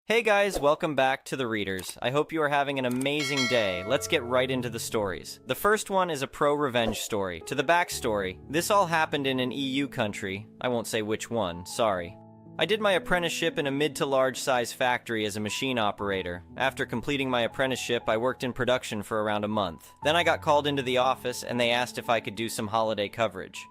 Hey guys, welcome back to The Readers. I hope you are having an amazing day. Let's get right into the stories. The first one is a pro-revenge story. To the backstory, this all happened in an EU country. I won't say which one, sorry. I did my apprenticeship in a mid to large size factory as a machine operator. After completing my apprenticeship, I worked in production for around a month. Then I got called into the office and they asked if I could do some holiday coverage.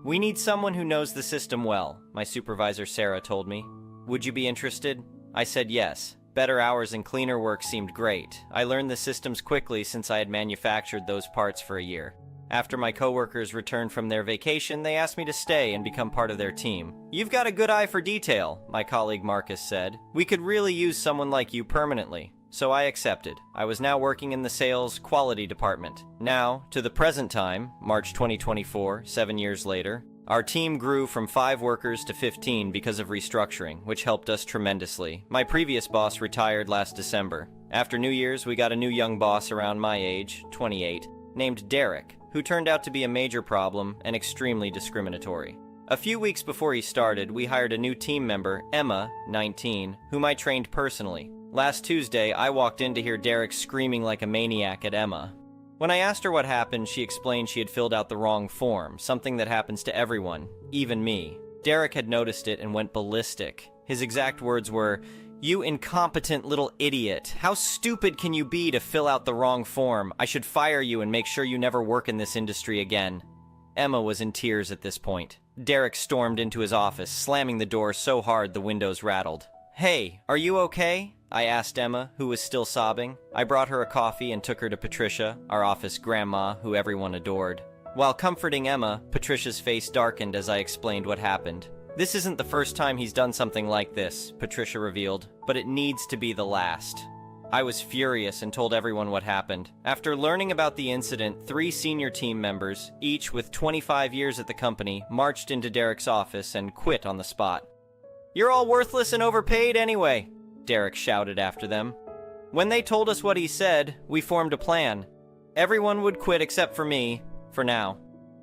"We need someone who knows the system well," my supervisor Sarah told me. "Would you be interested?" I said yes. Better hours and cleaner work seemed great. I learned the systems quickly since I had manufactured those parts for a year. After my coworkers returned from their vacation, they asked me to stay and become part of their team. "You've got a good eye for detail," my colleague Marcus said. "We could really use someone like you permanently." So I accepted. I was now working in the sales quality department. Now, to the present time, March 2024, 7 years later, our team grew from 5 workers to 15 because of restructuring, which helped us tremendously. My previous boss retired last December. After New Year's, we got a new young boss around my age, 28, named Derek, who turned out to be a major problem and extremely discriminatory. A few weeks before he started, we hired a new team member, Emma, 19, whom I trained personally. Last Tuesday, I walked in to hear Derek screaming like a maniac at Emma. When I asked her what happened, she explained she had filled out the wrong form, something that happens to everyone, even me. Derek had noticed it and went ballistic. His exact words were, "You incompetent little idiot. How stupid can you be to fill out the wrong form? I should fire you and make sure you never work in this industry again." Emma was in tears at this point. Derek stormed into his office, slamming the door so hard the windows rattled. "Hey, are you okay?" I asked Emma, who was still sobbing. I brought her a coffee and took her to Patricia, our office grandma, who everyone adored. While comforting Emma, Patricia's face darkened as I explained what happened. "This isn't the first time he's done something like this," Patricia revealed, "but it needs to be the last." I was furious and told everyone what happened. After learning about the incident, 3 senior team members, each with 25 years at the company, marched into Derek's office and quit on the spot. "You're all worthless and overpaid anyway," Derek shouted after them. When they told us what he said, we formed a plan. Everyone would quit except for me, for now.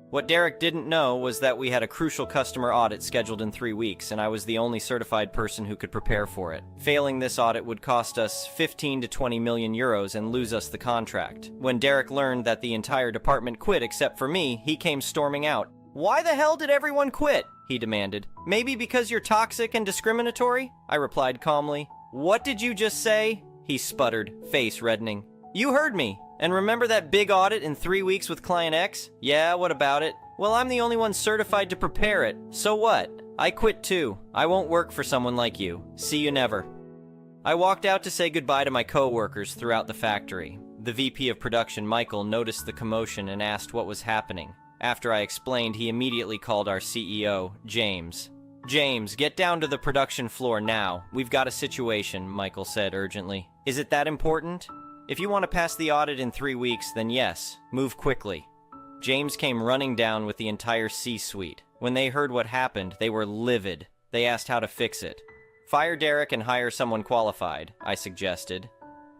What Derek didn't know was that we had a crucial customer audit scheduled in 3 weeks, and I was the only certified person who could prepare for it. Failing this audit would cost us 15 to 20 million euros and lose us the contract. When Derek learned that the entire department quit except for me, he came storming out. "Why the hell did everyone quit?" he demanded. "Maybe because you're toxic and discriminatory?" I replied calmly. "What did you just say?" he sputtered, face reddening. "You heard me. And remember that big audit in 3 weeks with Client X? Yeah, what about it? Well, I'm the only one certified to prepare it. So what? I quit too. I won't work for someone like you. See you never." I walked out to say goodbye to my co-workers throughout the factory. The VP of production, Michael, noticed the commotion and asked what was happening. After I explained, he immediately called our CEO, James. "James, get down to the production floor now. We've got a situation," Michael said urgently. "Is it that important? If you want to pass the audit in 3 weeks, then yes, move quickly." James came running down with the entire C-suite. When they heard what happened, they were livid. They asked how to fix it. "Fire Derek and hire someone qualified," I suggested.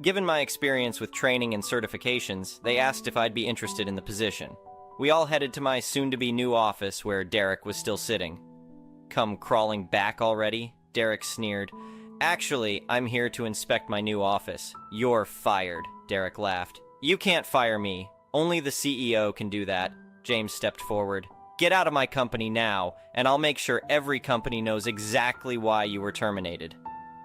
Given my experience with training and certifications, they asked if I'd be interested in the position. We all headed to my soon-to-be new office where Derek was still sitting. "Come crawling back already?" Derek sneered. "Actually, I'm here to inspect my new office." "You're fired," Derek laughed. "You can't fire me. Only the CEO can do that." James stepped forward. "Get out of my company now, and I'll make sure every company knows exactly why you were terminated."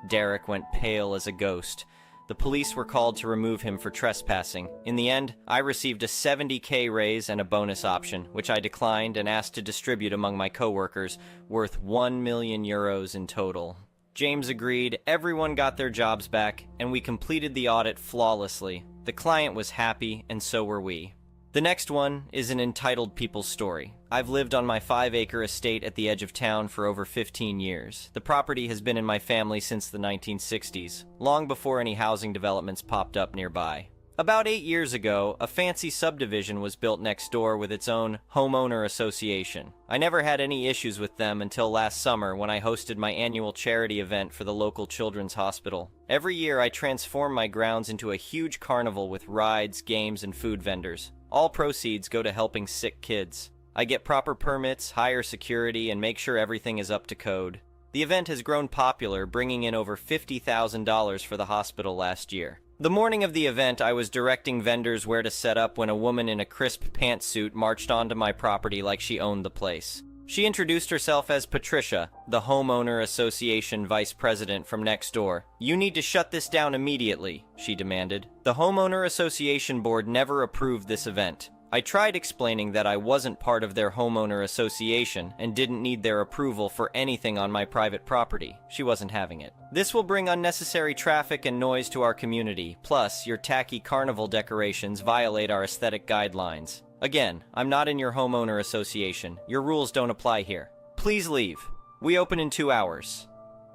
Derek went pale as a ghost. The police were called to remove him for trespassing. In the end, I received a 70K raise and a bonus option, which I declined and asked to distribute among my coworkers, worth 1 million euros in total. James agreed, everyone got their jobs back, and we completed the audit flawlessly. The client was happy, and so were we. The next one is an entitled people's story. I've lived on my 5-acre estate at the edge of town for over 15 years. The property has been in my family since the 1960s, long before any housing developments popped up nearby. About 8 years ago, a fancy subdivision was built next door with its own homeowner association. I never had any issues with them until last summer when I hosted my annual charity event for the local children's hospital. Every year I transform my grounds into a huge carnival with rides, games, and food vendors. All proceeds go to helping sick kids. I get proper permits, hire security, and make sure everything is up to code. The event has grown popular, bringing in over $50,000 for the hospital last year. The morning of the event, I was directing vendors where to set up when a woman in a crisp pantsuit marched onto my property like she owned the place. She introduced herself as Patricia, the homeowner association vice president from next door. "You need to shut this down immediately," she demanded. The homeowner association board never approved this event. I tried explaining that I wasn't part of their homeowner association and didn't need their approval for anything on my private property. She wasn't having it. "This will bring unnecessary traffic and noise to our community. Plus, your tacky carnival decorations violate our aesthetic guidelines. Again, I'm not in your homeowner association. Your rules don't apply here. Please leave. We open in 2 hours."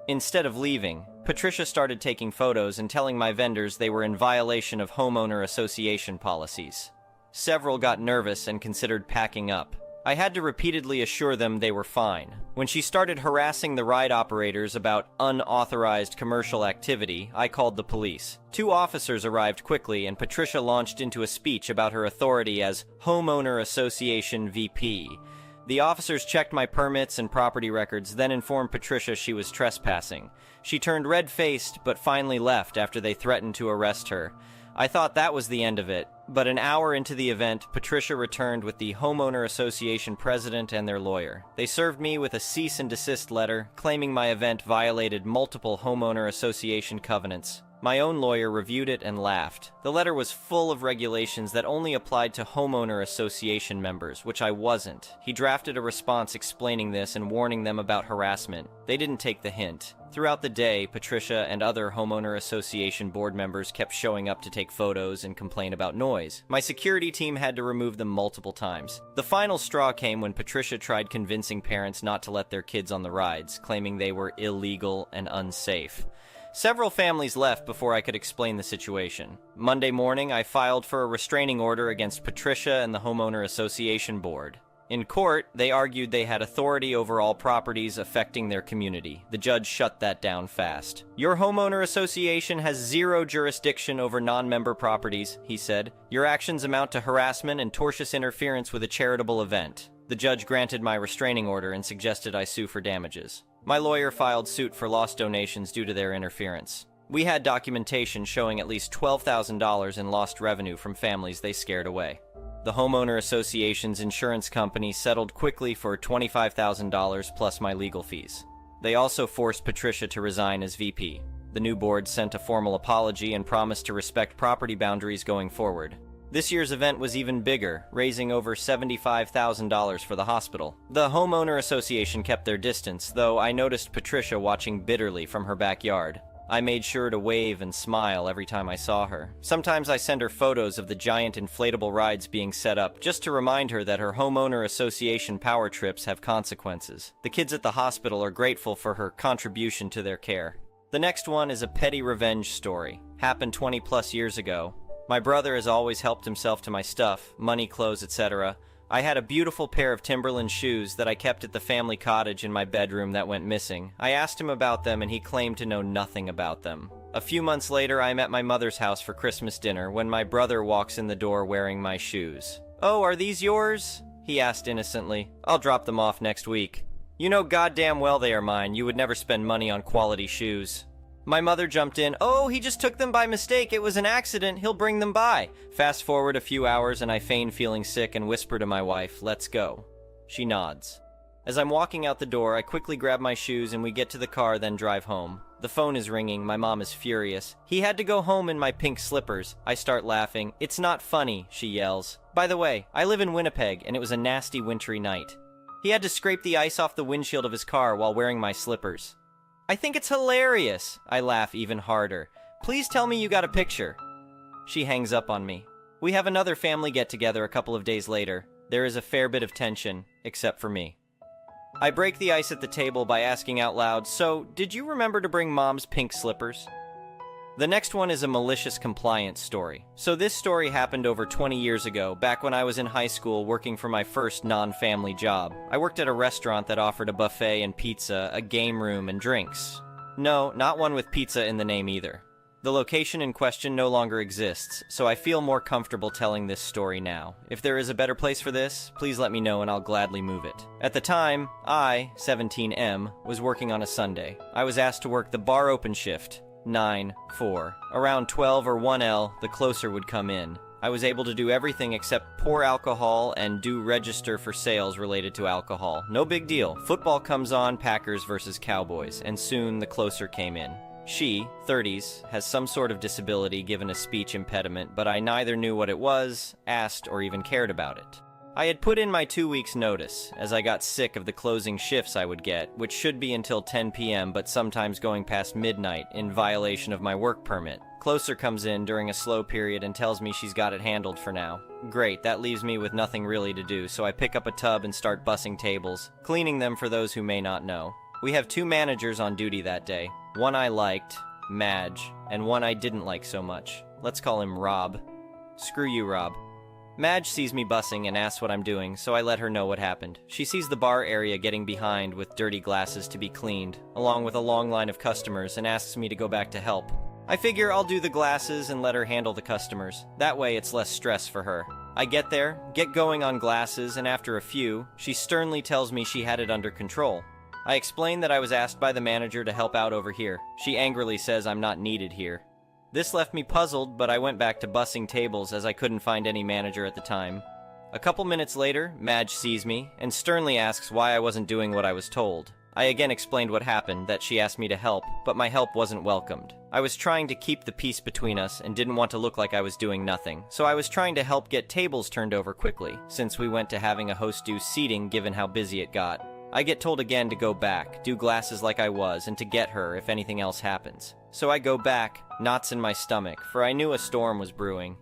Instead of leaving, Patricia started taking photos and telling my vendors they were in violation of homeowner association policies. Several got nervous and considered packing up. I had to repeatedly assure them they were fine. When she started harassing the ride operators about unauthorized commercial activity, I called the police. 2 officers arrived quickly, and Patricia launched into a speech about her authority as Homeowner Association VP. The officers checked my permits and property records, then informed Patricia she was trespassing. She turned red-faced, but finally left after they threatened to arrest her. I thought that was the end of it, but an hour into the event, Patricia returned with the Homeowner Association president and their lawyer. They served me with a cease and desist letter, claiming my event violated multiple homeowner association covenants. My own lawyer reviewed it and laughed. The letter was full of regulations that only applied to homeowner association members, which I wasn't. He drafted a response explaining this and warning them about harassment. They didn't take the hint. Throughout the day, Patricia and other homeowner association board members kept showing up to take photos and complain about noise. My security team had to remove them multiple times. The final straw came when Patricia tried convincing parents not to let their kids on the rides, claiming they were illegal and unsafe. Several families left before I could explain the situation. Monday morning, I filed for a restraining order against Patricia and the Homeowner Association Board. In court, they argued they had authority over all properties affecting their community. The judge shut that down fast. "Your homeowner association has zero jurisdiction over non-member properties," he said. "Your actions amount to harassment and tortious interference with a charitable event." The judge granted my restraining order and suggested I sue for damages. My lawyer filed suit for lost donations due to their interference. We had documentation showing at least $12,000 in lost revenue from families they scared away. The Homeowner Association's insurance company settled quickly for $25,000 plus my legal fees. They also forced Patricia to resign as VP. The new board sent a formal apology and promised to respect property boundaries going forward. This year's event was even bigger, raising over $75,000 for the hospital. The Homeowner Association kept their distance, though I noticed Patricia watching bitterly from her backyard. I made sure to wave and smile every time I saw her. Sometimes I send her photos of the giant inflatable rides being set up, just to remind her that her Homeowner Association power trips have consequences. The kids at the hospital are grateful for her contribution to their care. The next one is a petty revenge story. Happened 20 plus years ago. My brother has always helped himself to my stuff, money, clothes, etc. I had a beautiful pair of Timberland shoes that I kept at the family cottage in my bedroom that went missing. I asked him about them and he claimed to know nothing about them. A few months later, I'm at my mother's house for Christmas dinner when my brother walks in the door wearing my shoes. "Oh, are these yours?" he asked innocently. "I'll drop them off next week." "You know goddamn well they are mine. You would never spend money on quality shoes." My mother jumped in. "Oh, he just took them by mistake. It was an accident. He'll bring them by." Fast forward a few hours and I feign feeling sick and whisper to my wife, "Let's go." She nods. As I'm walking out the door, I quickly grab my shoes and we get to the car, then drive home. The phone is ringing. My mom is furious. "He had to go home in my pink slippers." I start laughing. "It's not funny," she yells. "By the way, I live in Winnipeg and it was a nasty wintry night. He had to scrape the ice off the windshield of his car while wearing my slippers." "I think it's hilarious." I laugh even harder. "Please tell me you got a picture." She hangs up on me. We have another family get-together a couple of days later. There is a fair bit of tension, except for me. I break the ice at the table by asking out loud, "So, did you remember to bring Mom's pink slippers?" The next one is a malicious compliance story. So this story happened over 20 years ago, back when I was in high school working for my first non-family job. I worked at a restaurant that offered a buffet and pizza, a game room, and drinks. No, not one with pizza in the name either. The location in question no longer exists, so I feel more comfortable telling this story now. If there is a better place for this, please let me know and I'll gladly move it. At the time, I, 17M, was working on a Sunday. I was asked to work the bar open shift, 9-4. Around 12 or 1L, the closer would come in. I was able to do everything except pour alcohol and do register for sales related to alcohol. No big deal. Football comes on, Packers versus Cowboys, and soon the closer came in. She, 30s, has some sort of disability given a speech impediment, but I neither knew what it was, asked, or even cared about it. I had put in my 2 weeks' notice, as I got sick of the closing shifts I would get, which should be until 10 p.m. but sometimes going past midnight, in violation of my work permit. Closer comes in during a slow period and tells me she's got it handled for now. Great, that leaves me with nothing really to do, so I pick up a tub and start bussing tables, cleaning them for those who may not know. We have 2 managers on duty that day. One I liked, Madge, and one I didn't like so much. Let's call him Rob. Screw you, Rob. Madge sees me bussing and asks what I'm doing, so I let her know what happened. She sees the bar area getting behind with dirty glasses to be cleaned, along with a long line of customers, and asks me to go back to help. I figure I'll do the glasses and let her handle the customers. That way it's less stress for her. I get there, get going on glasses, and after a few, she sternly tells me she had it under control. I explain that I was asked by the manager to help out over here. She angrily says I'm not needed here. This left me puzzled, but I went back to bussing tables as I couldn't find any manager at the time. A couple minutes later, Madge sees me and sternly asks why I wasn't doing what I was told. I again explained what happened, that she asked me to help, but my help wasn't welcomed. I was trying to keep the peace between us and didn't want to look like I was doing nothing, so I was trying to help get tables turned over quickly, since we went to having a host do seating given how busy it got. I get told again to go back, do glasses like I was, and to get her if anything else happens. So I go back, knots in my stomach, for I knew a storm was brewing.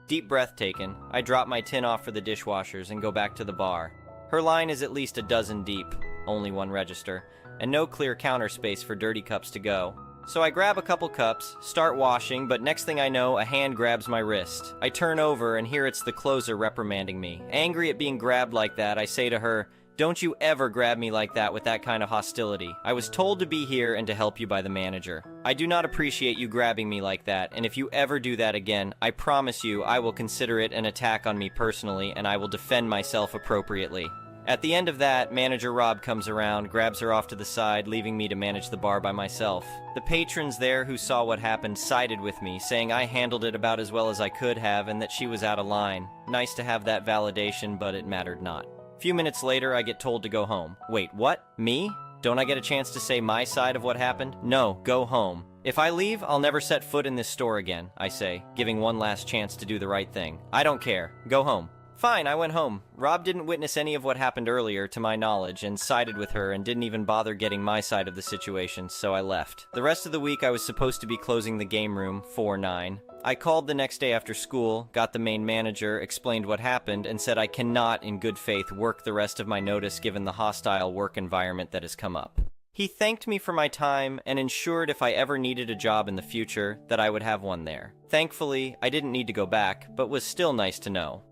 Deep breath taken, I drop my tin off for the dishwashers and go back to the bar. Her line is at least a dozen deep, only one register, and no clear counter space for dirty cups to go. So I grab a couple cups, start washing, but next thing I know, a hand grabs my wrist. I turn over and here it's the closer reprimanding me. Angry at being grabbed like that, I say to her, "Don't you ever grab me like that with that kind of hostility. I was told to be here and to help you by the manager. I do not appreciate you grabbing me like that, and if you ever do that again, I promise you I will consider it an attack on me personally and I will defend myself appropriately." At the end of that, Manager Rob comes around, grabs her off to the side, leaving me to manage the bar by myself. The patrons there who saw what happened sided with me, saying I handled it about as well as I could have and that she was out of line. Nice to have that validation, but it mattered not. Few minutes later, I get told to go home. Wait, what? Me? Don't I get a chance to say my side of what happened? No, go home. If I leave, I'll never set foot in this store again, I say, giving one last chance to do the right thing. I don't care. Go home. Fine, I went home. Rob didn't witness any of what happened earlier, to my knowledge, and sided with her and didn't even bother getting my side of the situation, so I left. The rest of the week I was supposed to be closing the game room, 4-9. I called the next day after school, got the main manager, explained what happened, and said I cannot, in good faith, work the rest of my notice given the hostile work environment that has come up. He thanked me for my time and ensured if I ever needed a job in the future, that I would have one there. Thankfully, I didn't need to go back, but was still nice to know.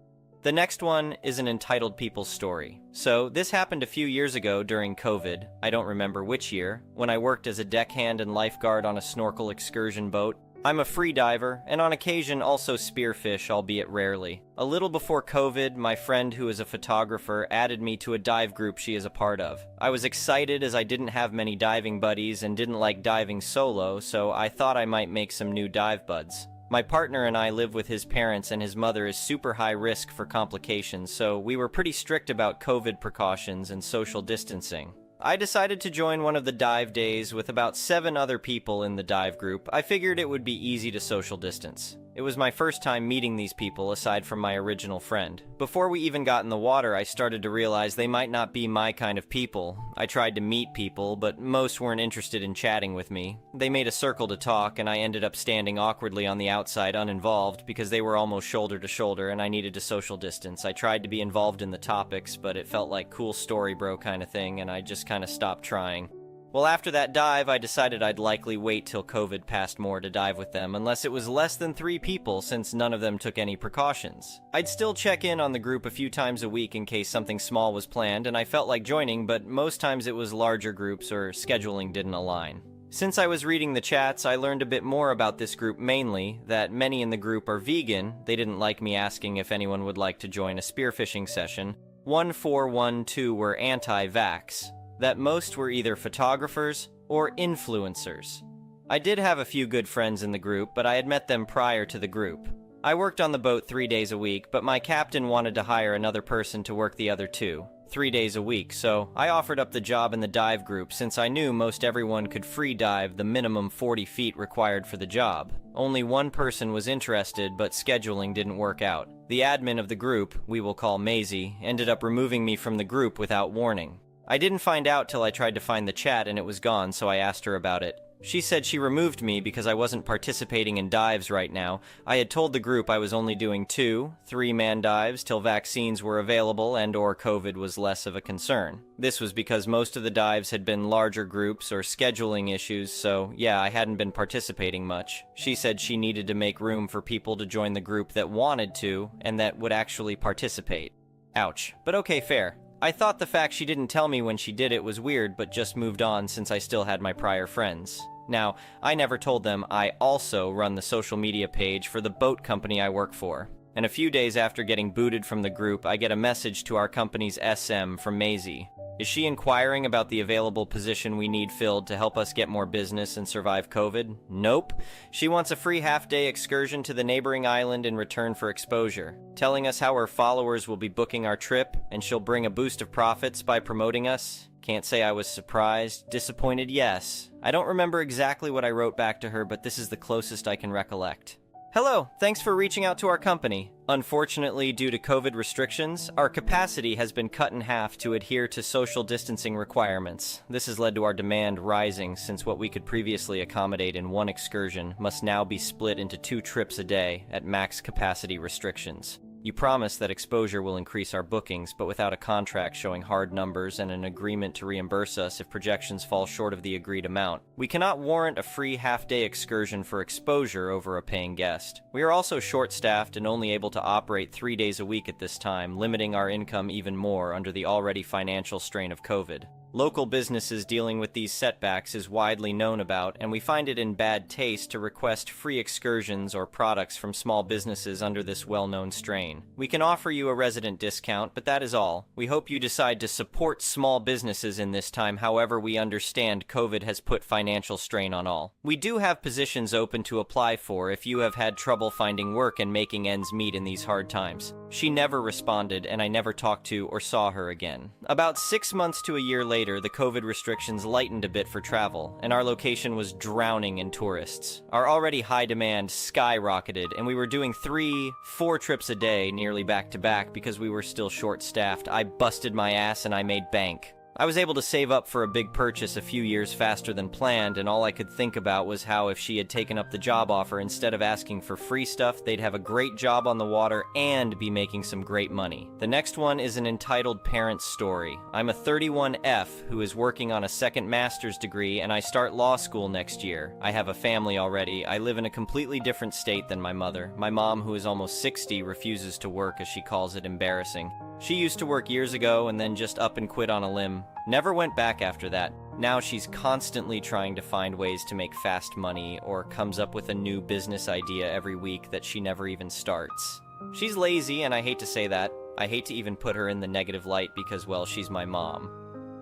The next one is an entitled people's story. So, this happened a few years ago during COVID, I don't remember which year, when I worked as a deckhand and lifeguard on a snorkel excursion boat. I'm a free diver, and on occasion also spearfish, albeit rarely. A little before COVID, my friend who is a photographer added me to a dive group she is a part of. I was excited as I didn't have many diving buddies and didn't like diving solo, so I thought I might make some new dive buds. My partner and I live with his parents and his mother is super high risk for complications, so we were pretty strict about COVID precautions and social distancing. I decided to join one of the dive days with about 7 other people in the dive group. I figured it would be easy to social distance. It was my first time meeting these people aside from my original friend. Before we even got in the water, I started to realize they might not be my kind of people. I tried to meet people, but most weren't interested in chatting with me. They made a circle to talk, and I ended up standing awkwardly on the outside uninvolved because they were almost shoulder to shoulder and I needed to social distance. I tried to be involved in the topics, but it felt like cool story bro kind of thing, and I just kind of stopped trying. Well, after that dive, I decided I'd likely wait till COVID passed more to dive with them, unless it was less than 3 people, since none of them took any precautions. I'd still check in on the group a few times a week in case something small was planned, and I felt like joining, but most times it was larger groups or scheduling didn't align. Since I was reading the chats, I learned a bit more about this group, mainly that many in the group are vegan. They didn't like me asking if anyone would like to join a spearfishing session. 1412 were anti-vax. That most were either photographers or influencers. I did have a few good friends in the group, but I had met them prior to the group. I worked on the boat 3 days a week, but my captain wanted to hire another person to work the other 2, 3 days a week, so I offered up the job in the dive group since I knew most everyone could free dive the minimum 40 feet required for the job. Only one person was interested, but scheduling didn't work out. The admin of the group, we will call Maisie, ended up removing me from the group without warning. I didn't find out till I tried to find the chat and it was gone, so I asked her about it. She said she removed me because I wasn't participating in dives right now. I had told the group I was only doing 2, 3-man dives till vaccines were available and/or COVID was less of a concern. This was because most of the dives had been larger groups or scheduling issues, so yeah, I hadn't been participating much. She said she needed to make room for people to join the group that wanted to and that would actually participate. Ouch. But okay, fair. I thought the fact she didn't tell me when she did it was weird, but just moved on since I still had my prior friends. Now, I never told them I also run the social media page for the boat company I work for. And a few days after getting booted from the group, I get a message to our company's SM from Maisie. Is she inquiring about the available position we need filled to help us get more business and survive COVID? Nope. She wants a free half-day excursion to the neighboring island in return for exposure, telling us how her followers will be booking our trip, and she'll bring a boost of profits by promoting us. Can't say I was surprised, disappointed, yes. I don't remember exactly what I wrote back to her, but this is the closest I can recollect. Hello, thanks for reaching out to our company. Unfortunately, due to COVID restrictions, our capacity has been cut in half to adhere to social distancing requirements. This has led to our demand rising since what we could previously accommodate in one excursion must now be split into 2 trips a day at max capacity restrictions. You promise that exposure will increase our bookings, but without a contract showing hard numbers and an agreement to reimburse us if projections fall short of the agreed amount. We cannot warrant a free half-day excursion for exposure over a paying guest. We are also short-staffed and only able to operate 3 days a week at this time, limiting our income even more under the already financial strain of COVID. Local businesses dealing with these setbacks is widely known about, and we find it in bad taste to request free excursions or products from small businesses under this well-known strain. We can offer you a resident discount, but that is all. We hope you decide to support small businesses in this time, however we understand COVID has put financial strain on all. We do have positions open to apply for if you have had trouble finding work and making ends meet in these hard times. She never responded, and I never talked to or saw her again. About 6 months to a year later, the COVID restrictions lightened a bit for travel, and our location was drowning in tourists. Our already high demand skyrocketed, and we were doing 3, 4 trips a day nearly back to back because we were still short-staffed. I busted my ass and I made bank. I was able to save up for a big purchase a few years faster than planned, and all I could think about was how if she had taken up the job offer, instead of asking for free stuff, they'd have a great job on the water and be making some great money. The next one is an entitled parent's story. I'm a 31F who is working on a second master's degree, and I start law school next year. I have a family already. I live in a completely different state than my mother. My mom, who is almost 60, refuses to work as she calls it embarrassing. She used to work years ago and then just up and quit on a limb. Never went back after that. Now she's constantly trying to find ways to make fast money or comes up with a new business idea every week that she never even starts. She's lazy, and I hate to say that. I hate to even put her in the negative light because, well, she's my mom.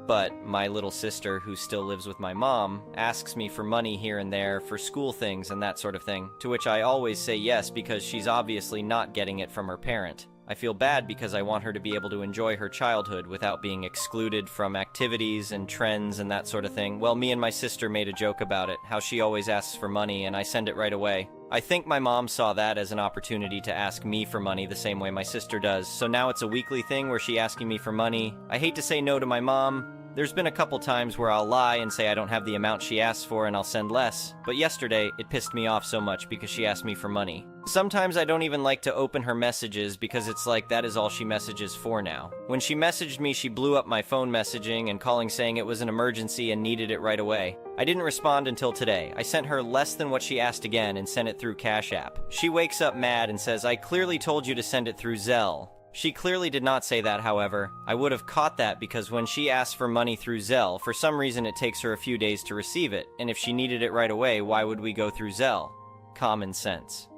But my little sister, who still lives with my mom, asks me for money here and there for school things and that sort of thing, to which I always say yes because she's obviously not getting it from her parent. I feel bad because I want her to be able to enjoy her childhood without being excluded from activities and trends and that sort of thing. Well, me and my sister made a joke about it, how she always asks for money and I send it right away. I think my mom saw that as an opportunity to ask me for money the same way my sister does, so now it's a weekly thing where she's asking me for money. I hate to say no to my mom. There's been a couple times where I'll lie and say I don't have the amount she asks for and I'll send less, but yesterday it pissed me off so much because she asked me for money. Sometimes I don't even like to open her messages because it's like that is all she messages for now. When she messaged me, she blew up my phone messaging and calling saying it was an emergency and needed it right away. I didn't respond until today. I sent her less than what she asked again and sent it through Cash App. She wakes up mad and says, "I clearly told you to send it through Zelle." She clearly did not say that, however. I would have caught that because when she asks for money through Zelle, for some reason it takes her a few days to receive it, and if she needed it right away, why would we go through Zelle? Common sense.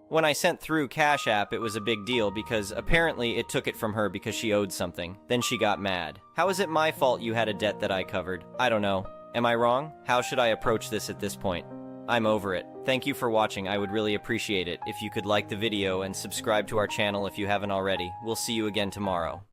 When I sent through Cash App, it was a big deal because apparently it took it from her because she owed something. Then she got mad. How is it my fault you had a debt that I covered? I don't know. Am I wrong? How should I approach this at this point? I'm over it. Thank you for watching. I would really appreciate it if you could like the video and subscribe to our channel if you haven't already. We'll see you again tomorrow.